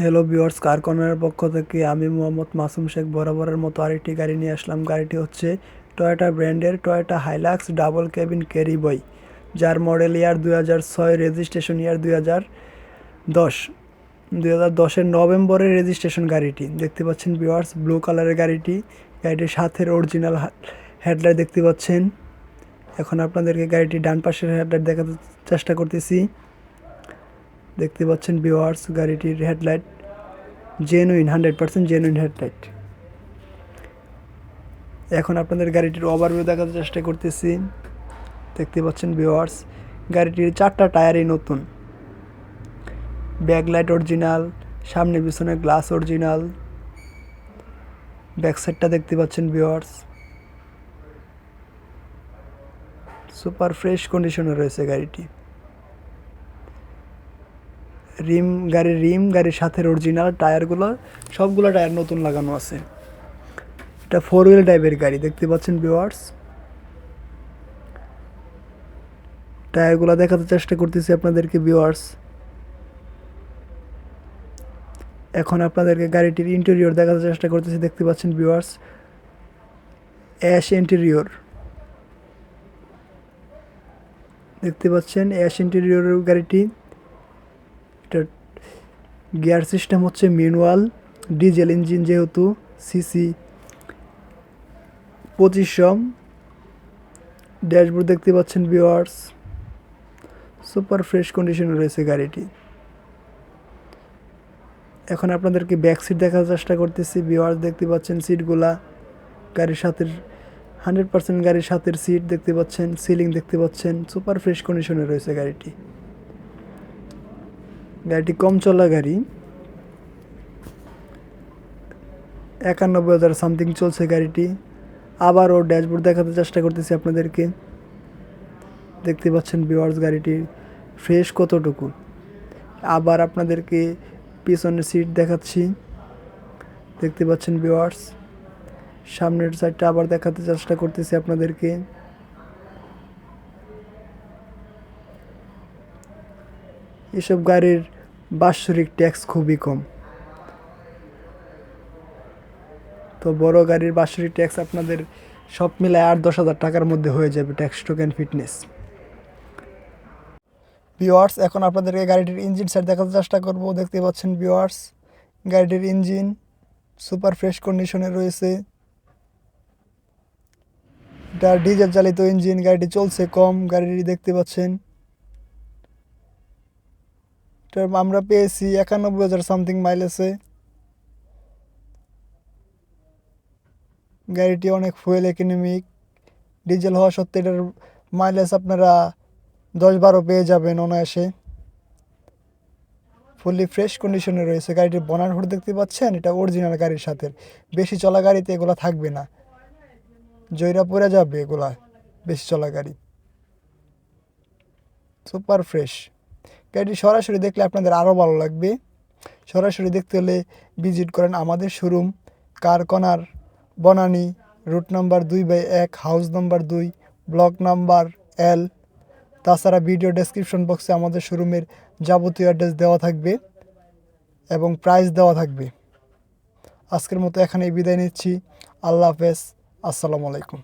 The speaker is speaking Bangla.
হ্যালো ভিউয়ার্স, কার কর্নারের পক্ষ থেকে আমি মোহাম্মদ মাসুম শেখ বরাবরের মতো আরেকটি গাড়ি নিয়ে আসলাম। গাড়িটি হচ্ছে টয়োটা ব্র্যান্ডের Toyota Hilux double cabin carry boy, যার মডেল ইয়ার 2006, রেজিস্ট্রেশন ইয়ার 2010। 2010-এর নভেম্বরের রেজিস্ট্রেশন গাড়িটি। দেখতে পাচ্ছেন ভিউয়ার্স, ব্লু কালারের গাড়িটির সাথে অরিজিনাল হেডলাইট দেখতে পাচ্ছেন। এখন আপনাদেরকে গাড়িটির ডান পাশের হেডলাইট দেখাতে চেষ্টা করতেছি। দেখতে পাচ্ছেন ভিউয়ার্স, গাড়িটির হেডলাইট জেনুইন, 100% জেনুইন হেডলাইট। এখন আপনাদের গাড়িটির ওভারভিউ দেখাতে চেষ্টা করতেছি। দেখতে পাচ্ছেন ভিউয়ার্স, গাড়িটির 4টা টায়ারই নতুন, ব্যাকলাইট অরিজিনাল, সামনে পিছনে গ্লাস অরিজিনাল। ব্যাক সাইডটা দেখতে পাচ্ছেন ভিউয়ার্স, সুপার ফ্রেশ কন্ডিশনে রয়েছে গাড়িটি। গাড়ির সাথে অরিজিনাল টায়ারগুলো, সবগুলো টায়ার নতুন লাগানো আছে। এটা 4 হুইল ড্রাইভের গাড়ি। দেখতে পাচ্ছেন ভিউয়ার্স, টায়ারগুলো দেখাতে চেষ্টা করতেছি আপনাদেরকে ভিউয়ার্স। এখন আপনাদেরকে গাড়িটির ইন্টেরিয়র দেখাতে চেষ্টা করতেছি। দেখতে পাচ্ছেন ভিউয়ার্স, অ্যাশ ইন্টেরিয়র। দেখতে পাচ্ছেন অ্যাশ ইন্টেরিয়রের গাড়িটি। এটা গিয়ার সিস্টেম হচ্ছে ম্যানুয়াল, ডিজেল ইঞ্জিন যেহেতু, সিসি 2500। ড্যাশবোর্ড দেখতে পাচ্ছেন ভিউয়ার্স, সুপার ফ্রেশ কন্ডিশনে রয়েছে গাড়িটি। এখন আপনাদেরকে ব্যাক সিট দেখার চেষ্টা করতেছি ভিউয়ার্স। দেখতে পাচ্ছেন সিটগুলা গাড়ির সাথে 100% গাড়ির সাথের সিট দেখতে পাচ্ছেন। সিলিং দেখতে পাচ্ছেন, সুপার ফ্রেশ কন্ডিশনে রয়েছে গাড়িটি। গাড়িটি কম চলা গাড়ি, 91,000 সামথিং চলছে গাড়িটি। আবারও ড্যাশবোর্ড দেখাতে চেষ্টা করতেছি আপনাদেরকে। দেখতে পাচ্ছেন ভিউয়ার্স, গাড়িটি ফ্রেশ কতটুকু। আবার আপনাদেরকে পিছনের সিট দেখাচ্ছি। দেখতে পাচ্ছেন ভিউয়ার্স, সামনের সাইডটা আবার দেখাতে চেষ্টা করতেছি আপনাদেরকে। এসব গাড়ির বাৎসরিক ট্যাক্স খুবই কম, তো বড় গাড়ির বাৎসরিক ট্যাক্স আপনাদের সব মিলায় 8-10 হাজার টাকার মধ্যে হয়ে যাবে, ট্যাক্স টোকেন ফিটনেস। ভিউয়ার্স, এখন আপনাদেরকে গাড়িটির ইঞ্জিন সাইড দেখাতে চেষ্টা করব। দেখতে পাচ্ছেন ভিউয়ার্স, গাড়িটির ইঞ্জিন সুপার ফ্রেশ কন্ডিশনে রয়েছে। এটা ডিজেল চালিত ইঞ্জিন, গাড়িটি চলছে কম। গাড়িটি দেখতে পাচ্ছেন, এটা আমরা পেয়েছি 91,000 সামথিং মাইলেজে। গাড়িটি অনেক ফুয়েল ইকোনমিক, ডিজেল হওয়া সত্ত্বেও এটার মাইলেজ আপনারা 10-12 পেয়ে যাবেন অনায়াসে। ফুললি ফ্রেশ কন্ডিশনে রয়েছে। গাড়িটির বনাট হুড দেখতে পাচ্ছেন, এটা অরিজিনাল গাড়ির সাথে। বেশি চলা গাড়িতে এগুলো থাকবে না, জয়রা পড়ে যাবে এগুলা বেশি চলা গাড়ি। সুপার ফ্রেশ গাড়িটি সরাসরি দেখলে আপনাদের আরও ভালো লাগবে। সরাসরি দেখতে হলে ভিজিট করেন আমাদের showroom, car corner, Banani, route number 2/1, house number 2, block number L। তাছাড়া ভিডিও ডেসক্রিপশন বক্সে আমাদের শোরুমের যাবতীয় অ্যাড্রেস দেওয়া থাকবে এবং প্রাইস দেওয়া থাকবে। আজকের মতো এখানেই বিদায় নিচ্ছি। আল্লাহ হাফেজ, আসসালামু আলাইকুম।